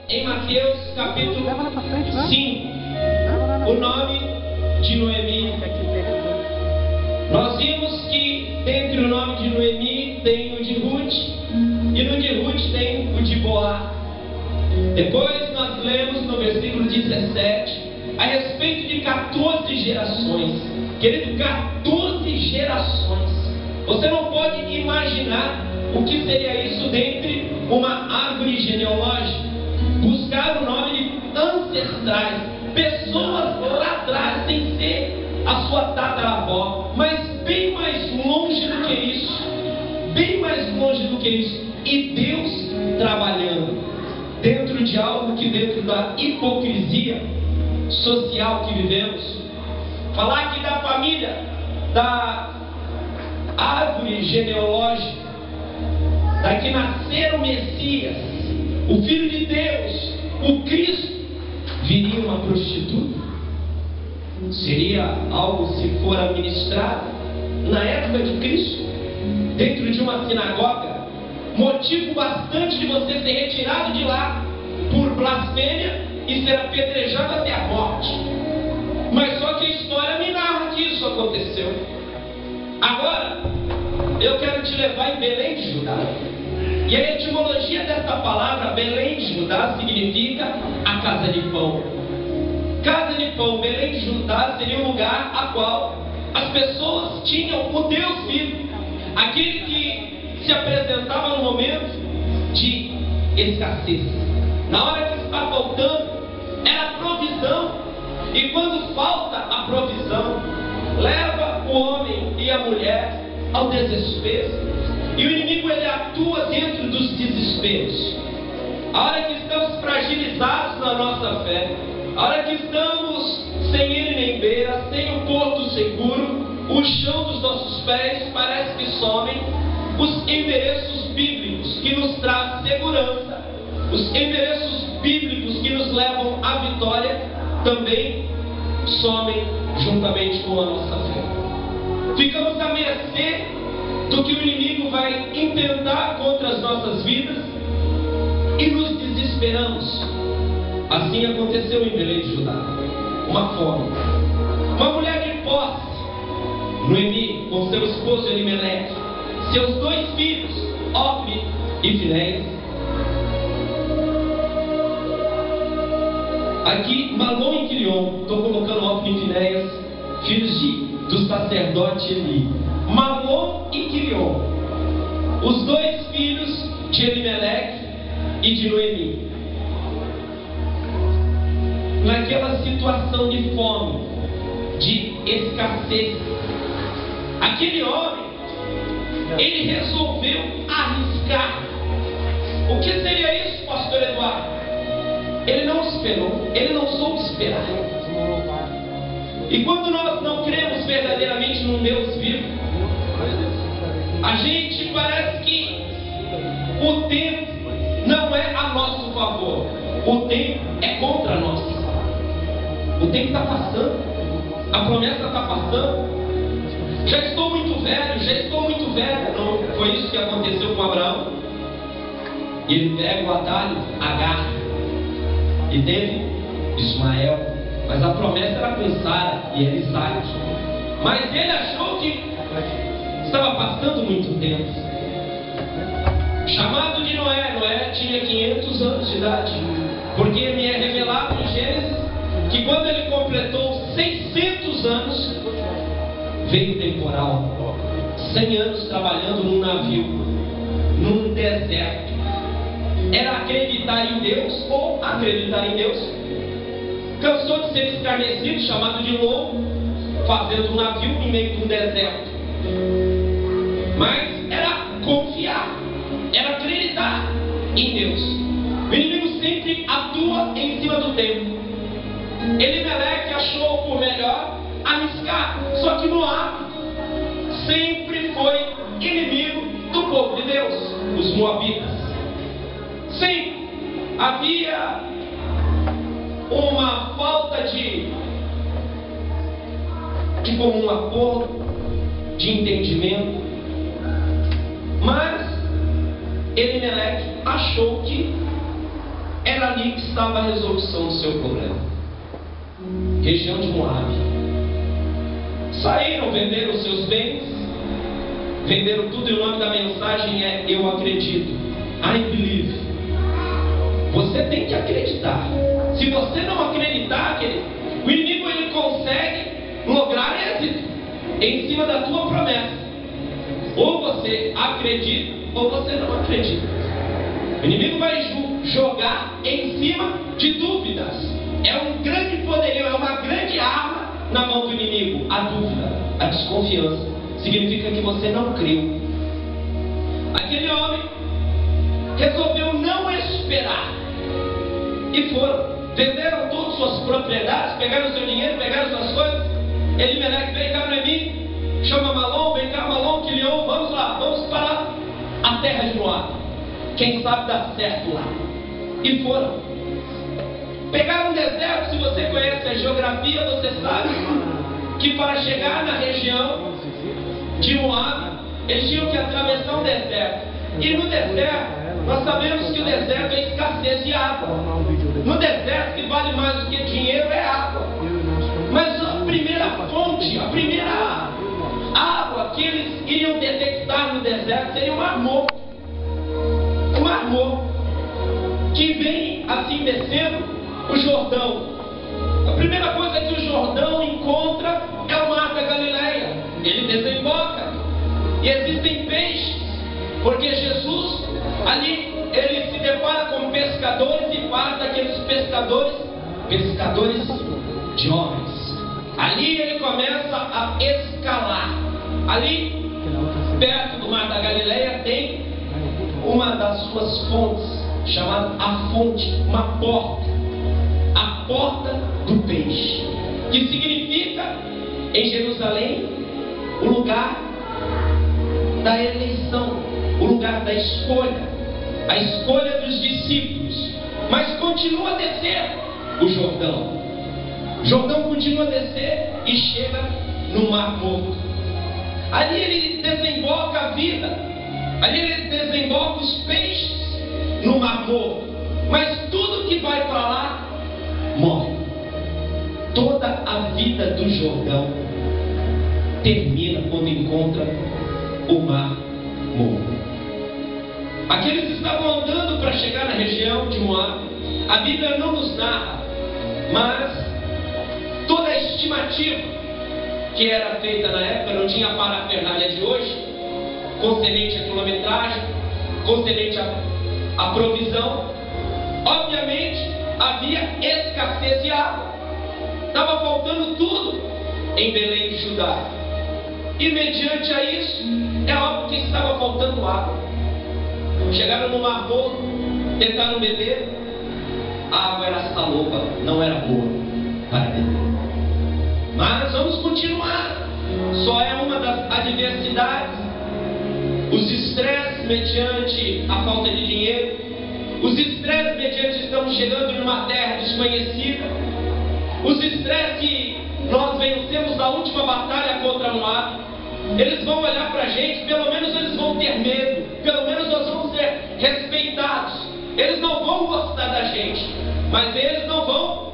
em Mateus capítulo 5, o nome de Noemi. Nós vimos que dentre o nome de Noemi tem o de Ruth, e no de Ruth tem o de Boaz. Depois nós lemos no versículo 17 a respeito de 14 gerações. Querido, 14 gerações. Você não pode imaginar o que seria isso dentre uma árvore genealógica. Buscar o nome de ancestrais, pessoas lá atrás, sem ser a sua tataravó, mas bem mais longe do que isso. Bem mais longe do que isso. E Deus trabalhando dentro de algo que, dentro da hipocrisia social que vivemos, falar aqui da família, da árvore genealógica, da que nascer o Messias, o Filho de Deus, o Cristo, viria uma prostituta? Seria algo, se for administrado na época de Cristo, dentro de uma sinagoga, motivo bastante de você ser retirado de lá por blasfêmia e ser apedrejado até a morte. Mas só que a história me narra que isso aconteceu. Agora, eu quero te levar em Belém de Judá. E a etimologia dessa palavra, Belém de Judá, significa a casa de pão. Casa de pão, Belém de Judá seria um lugar a qual as pessoas tinham o Deus vivo, aquele que se apresentava no momento de escassez. Na hora que está faltando, era provisão. E quando falta a provisão, leva o homem e a mulher ao desespero. E o inimigo, ele atua dentro dos desesperos. A hora que estamos fragilizados na nossa fé, a hora que estamos sem ele nem beira, sem o porto seguro, o chão dos nossos pés parece que somem. Os endereços bíblicos que nos trazem segurança, os endereços bíblicos que nos levam à vitória, também somem juntamente com a nossa fé. Ficamos à mercê do que o inimigo vai intentar contra as nossas vidas e nos desesperamos. Assim aconteceu em Belém de Judá. Uma fome. Uma mulher de posse, Noemi, com seu esposo Elimeleque, seus 2 filhos, Ofni e Finéias. Aqui, Malom e Quilion, estou colocando Ofni e Finéias, filhos do sacerdote Eli. Malom e Quilion, os 2 filhos de Elimeleque e de Noemi. Naquela situação de fome, de escassez, aquele homem, ele resolveu arriscar. O que seria isso, pastor Eduardo? Ele não esperou, ele não soube esperar. E quando nós não cremos verdadeiramente num Deus vivo, a gente parece que o tempo não é a nosso favor, o tempo é contra nós. O tempo está passando, a promessa está passando. Já estou muito velho. Não foi isso que aconteceu com Abraão? Ele pega o atalho, Agar, e teve Ismael, mas a promessa era com Sara e era Isaac. Mas ele achou que estava passando muito tempo. Chamado de Noé, Noé tinha 500 anos de idade, porque me é revelado em Gênesis que quando ele completou 600 anos, veio o temporal. 100 anos trabalhando num navio, num deserto. Era acreditar em Deus ou acreditar em Deus. Cansou de ser escarnecido, chamado de louco, fazendo um navio em meio de um deserto. Mas era confiar, era acreditar em Deus. O inimigo sempre atua em cima do tempo. Elimeleque achou por melhor arriscar, só que Moab sempre foi inimigo do povo de Deus, os moabitas. Sempre havia uma falta de comum acordo, de entendimento, mas Elimeleque achou que era era ali que estava a resolução do seu problema. Região de Moabe. Saíram, venderam os seus bens, venderam tudo, e o nome da mensagem é: eu acredito. I believe. Você tem que acreditar. Se você não acreditar, o inimigo ele consegue lograr êxito em cima da tua promessa. Ou você acredita, ou você não acredita. O inimigo vai jogar em cima de dúvidas. É um grande poderio, é uma grande arma na mão do inimigo. A dúvida, a desconfiança, significa que você não creu. Aquele homem resolveu não esperar. E foram. Venderam todas suas propriedades, pegaram seu dinheiro, pegaram suas coisas. Elimeleque, vem cá, Noemi, chama Malom, vem cá, Malom, Quilion, vamos lá, vamos para a terra de Moabe. Quem sabe dá certo lá. E foram. Pegaram um deserto. Se você conhece a geografia, você sabe que para chegar na região de Moabe, eles tinham que atravessar um deserto. E no deserto, nós sabemos que o deserto é escassez de água. No deserto, que vale mais do que dinheiro é água. Mas a primeira fonte, a primeira água que eles iriam detectar no deserto seria o Mar Morto. O Mar Morto, que vem assim descendo o Jordão. A primeira coisa que o Jordão encontra é o Mar da Galileia. Ele desemboca. E existem peixes, porque Jesus ali ele se depara com pescadores e faz daqueles pescadores de homens. Ali ele começa a escalar. Ali, perto do Mar da Galileia, tem uma das suas fontes, chamada a fonte, uma porta. A porta do peixe, que significa em Jerusalém o lugar da eleição, o lugar da escolha, a escolha dos discípulos. Mas continua a descer o Jordão. O Jordão continua a descer e chega no Mar Morto. Ali ele desemboca a vida. Ali ele desemboca os peixes no Mar Morto. Mas tudo que vai para lá morre. Toda a vida do Jordão termina quando encontra o Mar Morto. Aqueles estavam andando para chegar na região de Moabe. A Bíblia não nos narra, mas toda a estimativa que era feita na época, não tinha a parafernália de hoje, concernente à quilometragem, concernente à provisão. Obviamente havia escassez de água. Estava faltando tudo em Belém de Judá. E mediante a isso, é óbvio que estava faltando água. Chegaram no Mar Morto, tentaram beber. A água era saloba, não era boa para beber. Mas vamos continuar. Só é uma das adversidades. Os estresses mediante a falta de dinheiro. Os estresses mediante estamos chegando numa terra desconhecida. Os estresses que nós vencemos na última batalha contra Moabe. Eles vão olhar para a gente, pelo menos eles vão ter medo. Pelo menos nós vamos ser respeitados. Eles não vão gostar da gente, mas eles não vão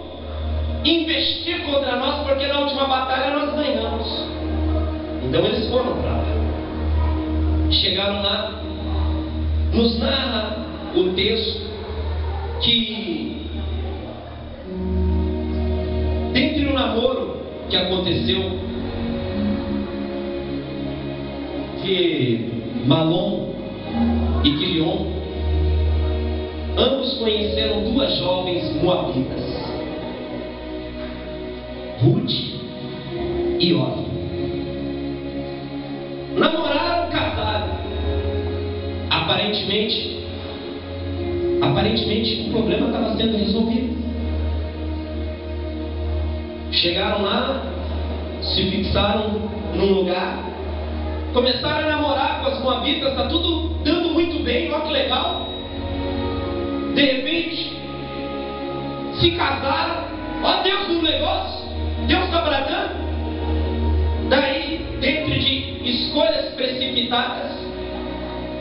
investir contra nós, porque na última batalha nós ganhamos. Então eles foram para lá. Chegaram lá. Nos narra o texto que dentre o namoro que aconteceu, que Malom e Quilion, ambos conheceram duas jovens moabitas, Ruth e Orfa. Namoraram, casaram. Aparentemente o problema estava sendo resolvido. Chegaram lá, se fixaram num lugar, começaram a namorar com as moabitas, está tudo dando muito bem, olha que legal. De repente, se casaram, ó Deus no negócio, Deus está bradando. Daí, dentro de escolhas precipitadas,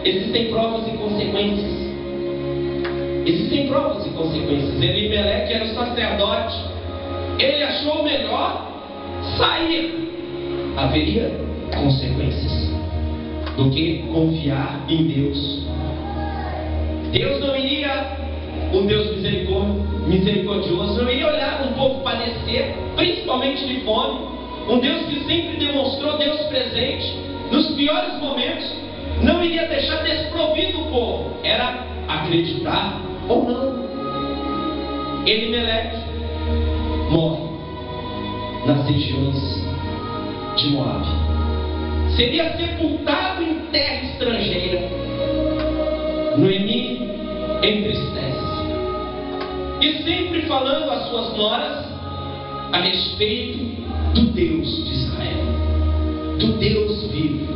existem provas e consequências. Existem provas e consequências. Elimeleque era o sacerdote. Ele achou melhor sair. Haveria consequências do que confiar em Deus. Deus não iria, um Deus misericordioso, não iria olhar um povo padecer, principalmente de fome. Um Deus que sempre demonstrou Deus presente nos piores momentos, não iria deixar desprovido o povo. Era acreditar ou não. Elimeleque morre nas regiões de Moabe. Seria sepultado em terra estrangeira. Noemi entristece. E sempre falando às suas noras a respeito do Deus de Israel, do Deus vivo,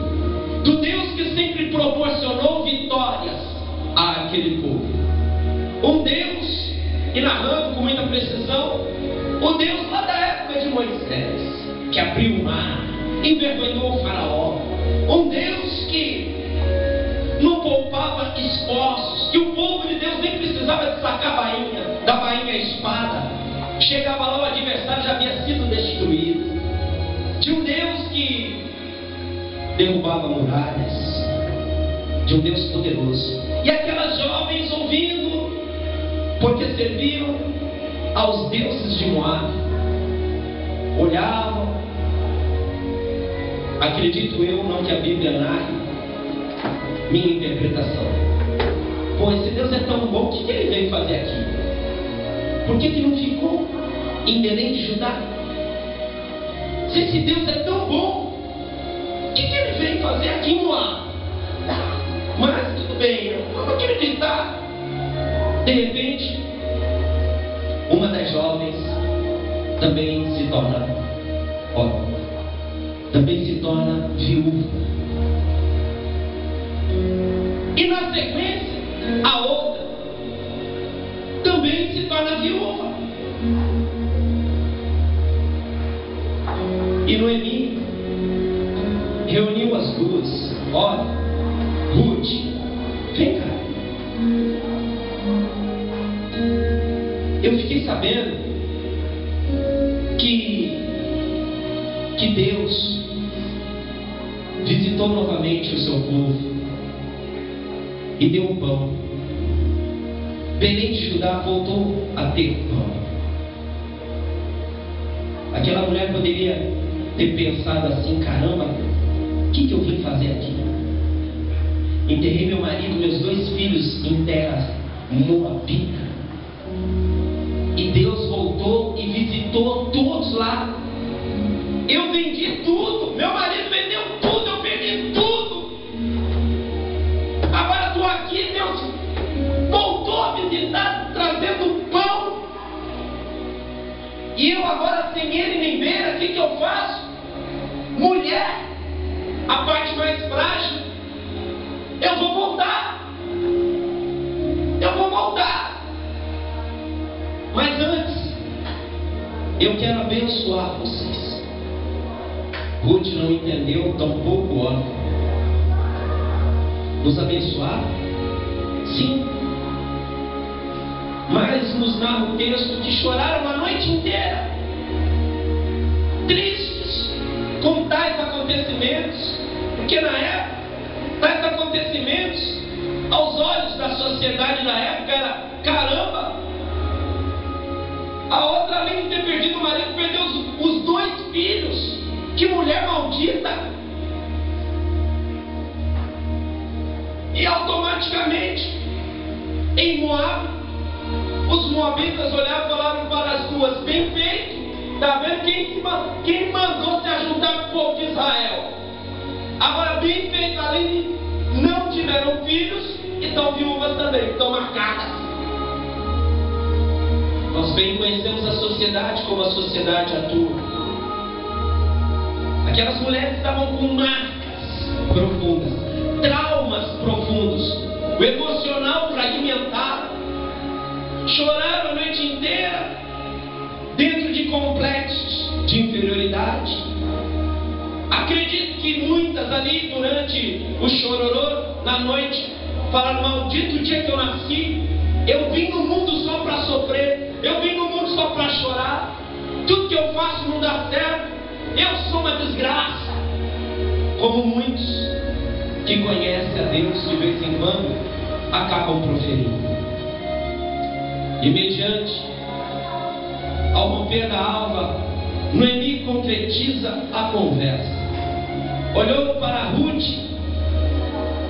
do Deus que sempre proporcionou vitórias àquele povo. Um Deus, e narrando com muita precisão, o Deus lá da época de Moisés, que abriu o mar, envergonhou o faraó. Um Deus que não poupava esforços, que o povo de Deus nem precisava de sacar da bainha a espada. Chegava lá, o adversário já havia sido destruído. De um Deus que derrubava muralhas, de um Deus poderoso. E aquelas jovens ouvindo, porque serviam aos deuses de Moabe, olhavam. Acredito eu, não que a Bíblia narre, minha interpretação. Pô, esse Deus é tão bom, o que ele veio fazer aqui? Por que não ficou em Belém de Judá? Se esse Deus é tão bom, o que ele veio fazer aqui em Moab? Mas tudo bem, vamos acreditar. De repente, uma das jovens também se torna órfã, também se torna viúva. E na sequência, a outra também se torna viúva. E Noemi reuniu as duas. Olha, Ruth, vem cá. Eu fiquei sabendo que Deus visitou novamente o seu povo e deu um pão. Belém de Judá voltou a ter pão. Aquela mulher poderia ter pensado assim: caramba, o que eu vim fazer aqui? Enterrei meu marido, meus 2 filhos em terra moabita, e Deus voltou e visitou todos lá. Eu vendi tudo, meu marido vendeu tudo, eu perdi tudo. Agora estou aqui, Deus voltou a visitar, trazendo pão, e eu agora sem ele nem beira, o que eu faço? Mulher, a parte mais frágil, eu vou voltar. Mas antes, eu quero abençoar vocês. Ruth não entendeu, tampouco o órfão. Nos abençoar? Sim. Mas nos narra o texto que choraram a noite inteira, tristes com tais acontecimentos, porque na época, tais acontecimentos, aos olhos da sociedade da época, era: caramba, a outra, além de ter perdido o marido, perdeu os 2 filhos. Que mulher maldita! E automaticamente, em Moab, os moabitas olharam e falaram para as duas: bem feito, está vendo quem mandou se ajuntar com o povo de Israel? Agora, bem feito, além de não tiveram filhos, e estão viúvas também, estão marcadas. Nós bem conhecemos a sociedade, como a sociedade atua. Aquelas mulheres estavam com marcas profundas, traumas profundos, o emocional fragmentado. Choraram a noite inteira dentro de complexos de inferioridade. Acredito que muitas ali durante o chororô, na noite, falaram: maldito dia que eu nasci, Eu vim no mundo só para sofrer. Eu vim no mundo só para chorar. Tudo que eu faço não dá certo. Eu sou uma desgraça. Como muitos que conhecem a Deus de vez em quando acabam proferindo. E mediante ao romper da alva, Noemi concretiza a conversa. Olhou para Ruth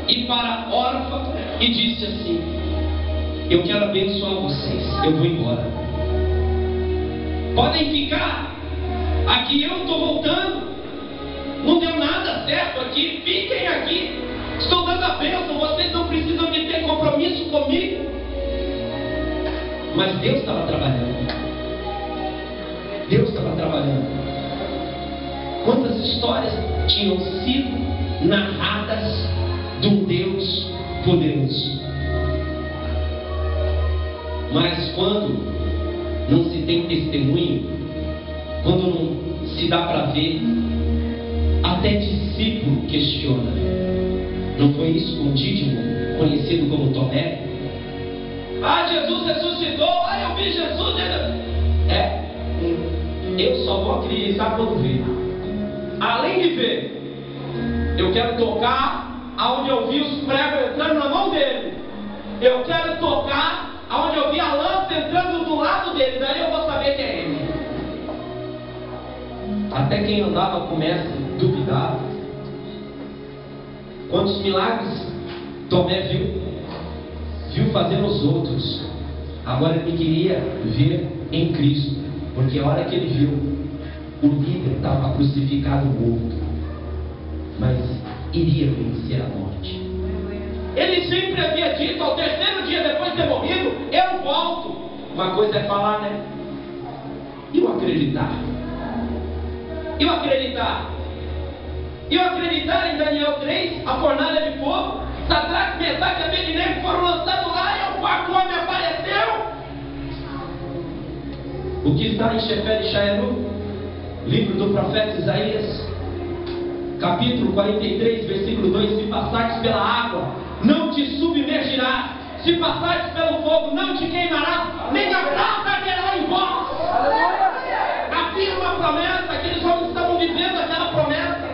e para Orfa e disse assim: eu quero abençoar vocês, eu vou embora. Podem ficar, aqui eu estou voltando. Não deu nada certo aqui, fiquem aqui. Estou dando a bênção, vocês não precisam de ter compromisso comigo. Mas Deus estava trabalhando. Deus estava trabalhando. Quantas histórias tinham sido narradas de um Deus poderoso. Mas quando não se tem testemunho, quando não se dá para ver, até discípulo questiona. Não foi isso com Dídimo, conhecido como Tomé? Ah, Jesus ressuscitou, eu vi Jesus. Eu só vou acreditar quando ver. Além de ver, eu quero tocar aonde eu vi os pregos entrando na mão dele. Eu quero tocar aonde eu vi a lança entrando do lado dele. Daí eu vou saber que é ele. Até quem andava começa a duvidar. Quantos milagres Tomé viu fazer nos outros. Agora ele queria ver em Cristo, porque a hora que ele viu, o líder estava crucificado morto, mas iria vencer a morte. Ele sempre havia dito: ao terceiro dia depois de ter morrido, eu volto. Uma coisa é falar, né? E o acreditar? E o acreditar? E o acreditar em Daniel 3, a fornalha de fogo, Sadraque, Mesaque e Abednego foram lançados lá e o quarto homem apareceu. O que está em Shefer e Shaenu, livro do profeta Isaías, capítulo 43, versículo 2: se passares pela água, não te submergirás; se passares pelo fogo, não te queimarás, nem a brasa arderá em vós. Havia uma promessa, aqueles homens estavam vivendo aquela promessa.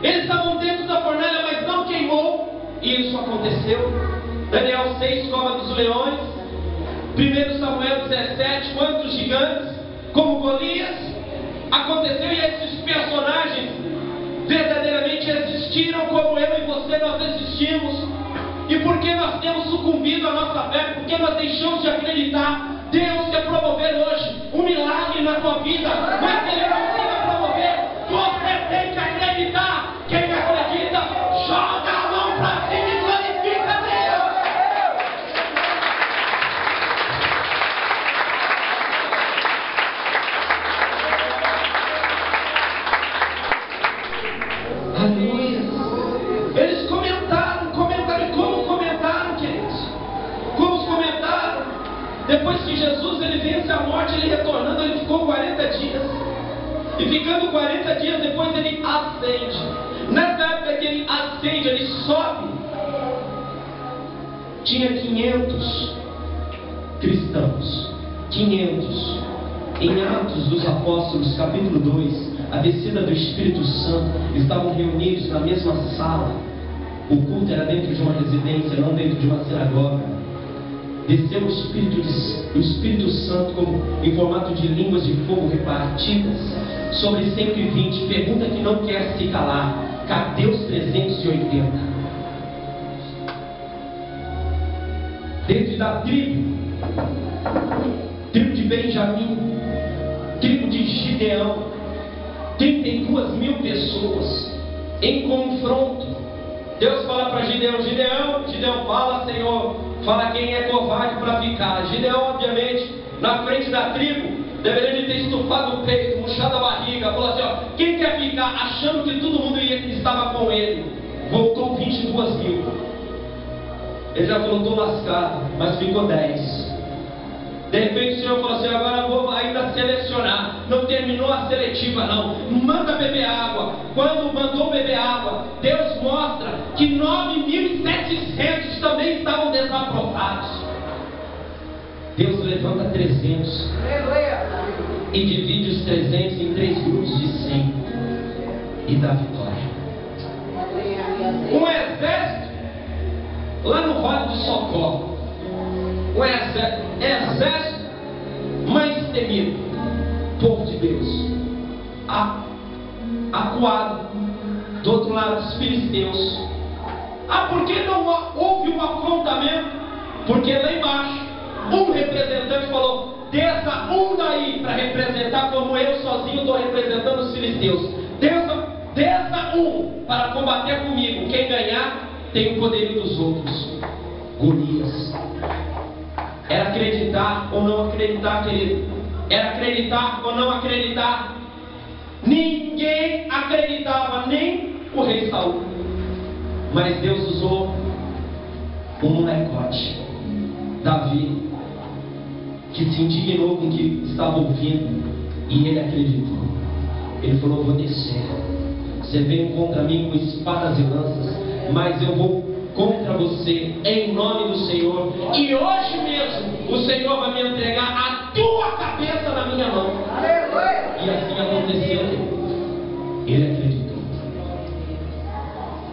Eles estavam dentro da fornalha, mas não queimou. E isso aconteceu. Daniel 6, cova dos leões. 1 Samuel 17, quantos gigantes, como Golias, aconteceu. E esses personagens verdadeiramente existiram, como eu e você nós existimos. E por que nós temos sucumbido à nossa fé? Porque nós deixamos de acreditar. Deus quer promover hoje um milagre na tua vida, mas Ele precisa promover. Você tem que acreditar. Quem acredita, joga a mão para cima e glorifica Deus. Aleluia. Eles comentaram, e como comentaram, queridos? Como comentaram? Depois que Jesus ele vence a morte, ele retornando, ele ficou 40 dias. E ficando 40 dias depois, ele ascende. Nessa época que ele ascende, ele sobe, tinha 500 cristãos. 500. Em Atos dos Apóstolos, capítulo 2, a descida do Espírito Santo, estavam reunidos na mesma sala. O culto era dentro de uma residência, não dentro de uma sinagoga. Desceu o Espírito Santo como em formato de línguas de fogo repartidas sobre 120. Pergunta que não quer se calar: cadê os 380? Dentro da tribo de Benjamim, tribo de Gideão, 32.000 pessoas em confronto. Deus fala para Gideão: Gideão fala, Senhor, fala quem é covarde para ficar. Gideão, obviamente, na frente da tribo, deveria de ter estufado o peito, murchado a barriga, falou assim: ó, quem quer ficar? Achando que todo mundo estava com ele. Voltou 22.000. Ele já falou: estou lascado, mas ficou 10. De repente o Senhor falou assim: agora vou ainda selecionar. Não terminou a seletiva não. Manda beber água. Quando mandou beber água, Deus mostra que 9.700 também estavam desaprovados. Deus levanta 300 e divide os 300 em 3 grupos de 100 e dá vitória. Um exército lá no Vale do Socorro, um exército mais temido, povo de Deus, acuado do outro lado dos filisteus. Por que não houve um afrontamento? Porque lá embaixo um representante falou: desça um daí para representar, como eu sozinho estou representando os filisteus. Desça um para combater comigo. Quem ganhar tem o poderio dos outros. Golias. Era acreditar ou não acreditar, querido. Era acreditar ou não acreditar. Ninguém acreditava, nem o rei Saul. Mas Deus usou um molecote, Davi, que se indignou com o que estava ouvindo, e ele acreditou. Ele falou: vou descer. Você veio contra mim com espadas e lanças, mas eu vou contra você em nome do Senhor. E hoje mesmo o Senhor vai me entregar a tua cabeça na minha mão. E assim aconteceu. Ele acreditou.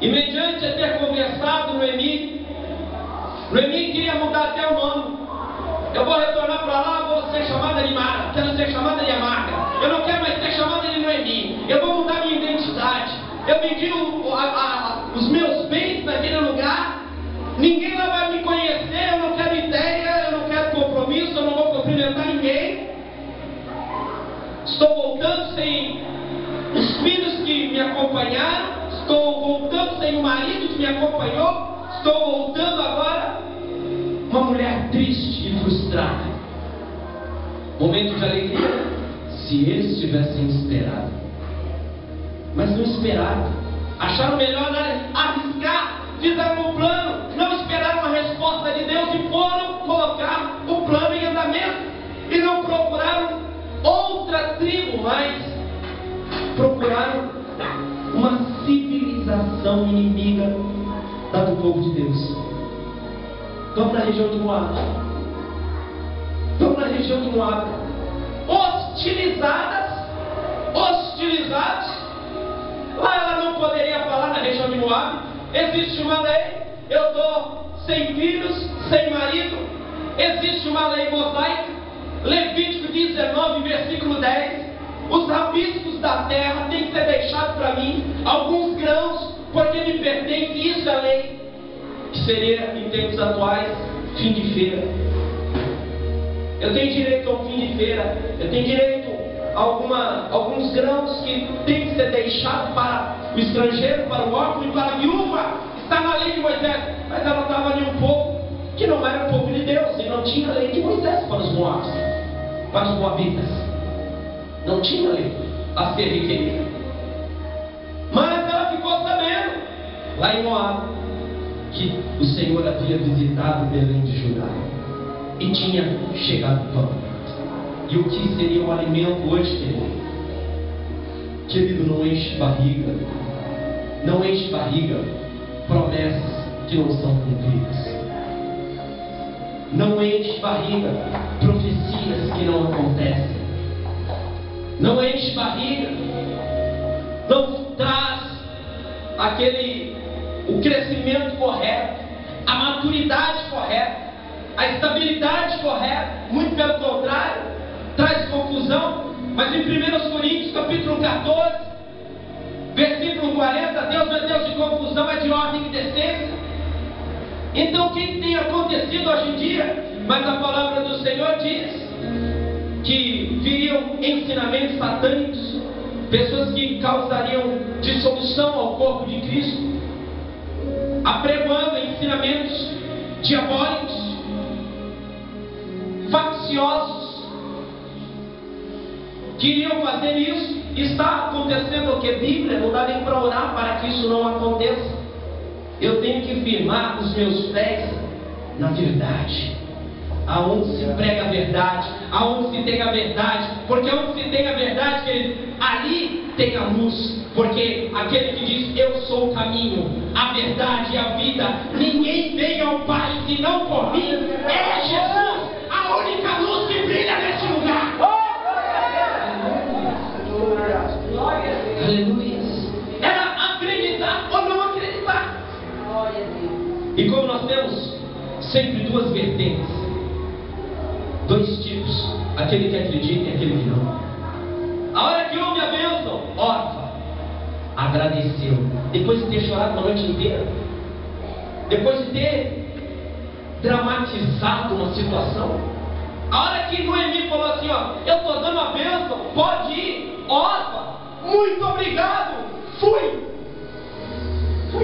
E mediante ter conversado, Noemi queria mudar até o nome. Eu vou retornar para lá, vou ser chamada de Mara, quero ser chamada de Amarga. Eu não quero mais ser chamada de Noemi. Eu vou mudar minha identidade. Eu vendi os meus bens naquele lugar. Ninguém lá vai me conhecer. Eu não quero ideia, eu não quero compromisso, eu não vou cumprimentar ninguém. Estou voltando sem os filhos que me acompanharam. Estou voltando sem o marido que me acompanhou. Estou voltando agora uma mulher triste e frustrada. Momento de alegria, se eles tivessem esperado. Mas não esperaram. Acharam melhor arriscar. Fizeram um plano. Não esperaram a resposta de Deus e foram colocar o plano em andamento. E não procuraram outra tribo, mas procuraram uma civilização inimiga da do povo de Deus. Vamos na região de Moab. Vamos na região de Moab. Hostilizados. Lá ela não poderia falar na região de Moab. Existe uma lei. Eu estou sem filhos, sem marido. Existe uma lei mosaica. Levítico 19, versículo 10. Os rabiscos da terra têm que ser deixados para mim. Alguns grãos, porque me pertence. Isso é lei. Que seria, em tempos atuais, fim de feira. Eu tenho direito a um fim de feira. Eu tenho direito a alguns grãos que tem que ser deixados para o estrangeiro, para o órfão e para a viúva. Está na lei de Moisés. Mas ela estava em um povo que não era o povo de Deus. E não tinha lei de Moisés para os moabos, para os moabitas. Não tinha lei a ser requerida. Mas ela ficou sabendo, lá em Moab, que o Senhor havia visitado Belém de Judá e tinha chegado pão. E o que seria um alimento hoje, querido? Querido, não enche barriga. Não enche barriga promessas que não são cumpridas. Não enche barriga profecias que não acontecem. Não enche barriga. Não traz o crescimento correto, a maturidade correta, a estabilidade correta. Muito pelo contrário, traz confusão. Mas em 1 Coríntios capítulo 14, versículo 40, Deus não é Deus de confusão, é de ordem e decência. Então o que tem acontecido hoje em dia? Mas a palavra do Senhor diz que viriam ensinamentos satânicos, pessoas que causariam dissolução ao corpo de Cristo, apregoando ensinamentos diabólicos, facciosos, queriam fazer isso. Está acontecendo o que? Bíblia, não dá nem para orar para que isso não aconteça. Eu tenho que firmar os meus pés na verdade, aonde se prega a verdade, aonde se tem a verdade, porque onde se tem a verdade, querido, ali tem a luz. Porque aquele que diz: eu sou o caminho, a verdade e a vida, ninguém vem ao Pai senão por mim, é Jesus. A a única luz que brilha neste lugar. Aleluia. Era acreditar ou não acreditar. E como nós temos sempre duas vertentes, dois tipos, aquele que acredita e aquele que não. A hora que houve a bênção, órfã, agradeceu. Depois de ter chorado a noite inteira, depois de ter dramatizado uma situação, a hora que Noemi falou assim, ó, eu estou dando a bênção, pode ir, órfã, muito obrigado, fui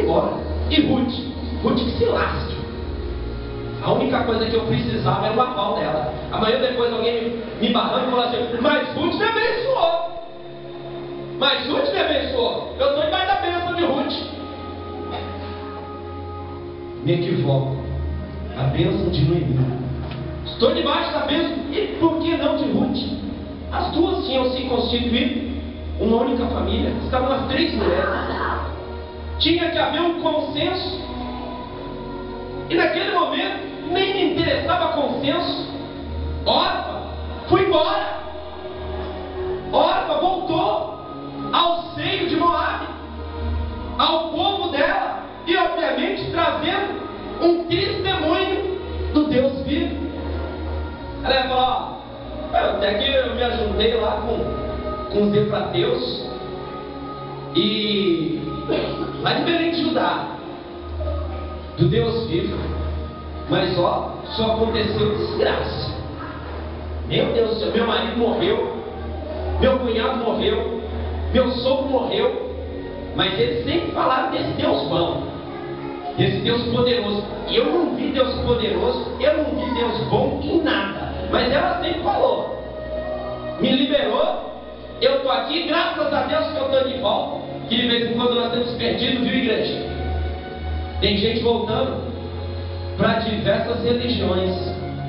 embora. E Ruth que se lasque. A única coisa que eu precisava era o aval dela. Amanhã depois alguém me barrando e falou assim, mas Ruth me abençoou. Eu estou embaixo da bênção de Ruth. Me equivoco. A bênção de Noemi. Estou debaixo da bênção. E por que não de Ruth? As duas tinham se constituído uma única família. Estavam as três mulheres. Tinha que haver um consenso. E naquele momento nem me interessava consenso. Órfã foi embora. Órfã voltou ao seio de Moabe, ao povo dela, e obviamente trazendo um testemunho do Deus vivo. Ela ia falar, ó, até que eu me ajuntei lá com os efrateus, e lá de Belém de Judá, do Deus vivo. Mas ó, só aconteceu desgraça. Meu Deus do céu, meu marido morreu, meu cunhado morreu, meu sogro morreu, mas eles sempre falaram desse Deus bom, desse Deus poderoso. E eu não vi Deus poderoso, eu não vi Deus bom em nada. Mas ela sempre falou, me liberou, eu estou aqui, graças a Deus que eu estou de volta. Que de vez em quando nós temos perdido, viu, igreja? Tem gente voltando para diversas religiões,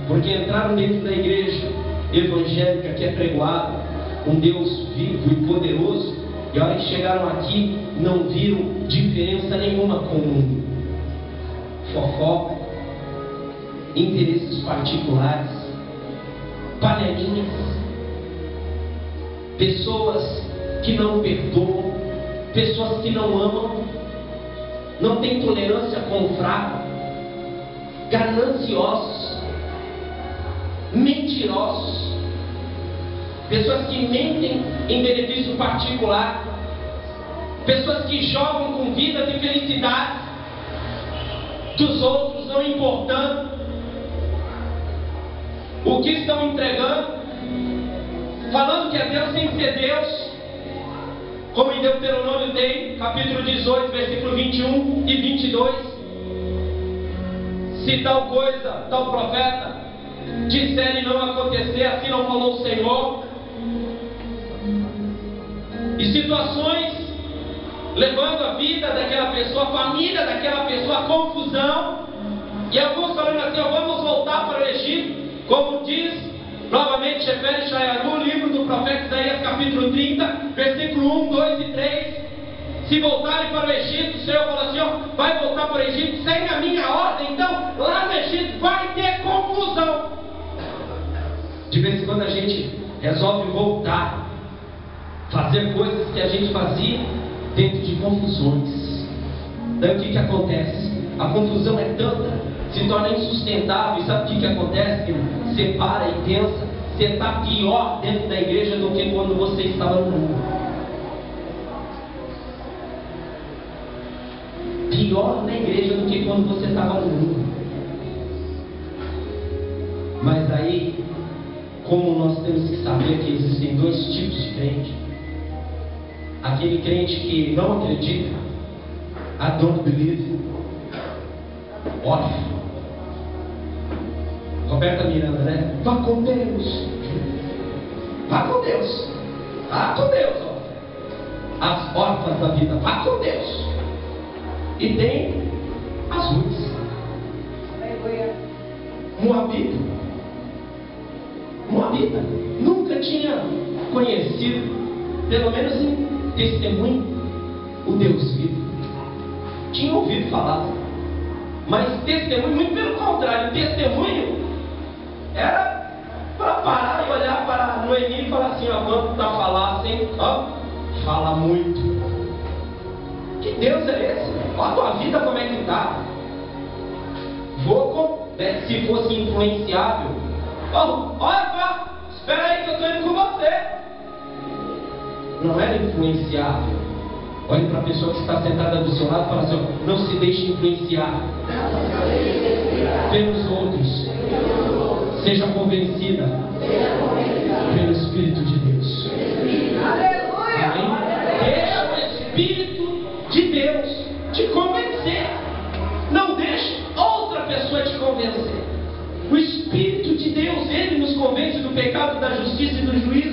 porque entraram dentro da igreja evangélica que é pregoado um Deus vivo e poderoso, e a hora que chegaram aqui não viram diferença nenhuma com o mundo. Fofoca, interesses particulares, panelinhas, pessoas que não perdoam, pessoas que não amam, não têm tolerância com o fraco, gananciosos, mentirosos, pessoas que mentem em benefício particular, pessoas que jogam com vidas e felicidades dos outros, não importando o que estão entregando, falando que é Deus sem ser Deus, como em Deuteronômio tem, capítulo 18, versículo 21 e 22. Se tal coisa, tal profeta disser e não acontecer, assim não falou o Senhor. E situações levando a vida daquela pessoa, a família daquela pessoa a confusão, e alguns falando assim, ó, vamos voltar para o Egito, como diz novamente Shefer Shayaru, o livro do profeta Isaías, capítulo 30, versículo 1, 2 e 3. Se voltarem para o Egito, o Senhor falou assim, ó, vai voltar para o Egito sem a minha ordem, então lá no Egito vai ter confusão. De vez em quando a gente resolve voltar, fazer coisas que a gente fazia dentro de confusões. Daí o que acontece? A confusão é tanta, se torna insustentável. E sabe o que acontece? Você para e pensa, você está pior dentro da igreja do que quando você estava no mundo. Pior na igreja do que quando você estava no mundo. Mas aí, como nós temos que saber que existem dois tipos de crente: aquele crente que não acredita, I don't believe, órfão. Roberta Miranda, né? Vá com Deus. Vá com Deus. Vá com Deus, ó. As órfãs da vida, vá com Deus. E tem as Ruths. Moabita. Nunca tinha conhecido, pelo menos em testemunho, o Deus vivo. Tinha ouvido falar, mas testemunho, muito pelo contrário, testemunho era para parar e olhar para Noemi e falar assim: ó, quando tá falar assim, ó, fala muito. Que Deus é esse? Ó a tua vida como é que tá. Né, se fosse influenciável. Ó, olha, pá, espera aí que eu estou indo com você. Não era influenciável. Olhe para a pessoa que está sentada do seu lado e fala assim: ó, não se deixe influenciar pelos outros. Seja convencida pelo Espírito de Deus. Amém? Deixa o Espírito de Deus te convencer. Não deixe outra pessoa te convencer. O Espírito de Deus, Ele nos convence do pecado, da justiça e do juízo.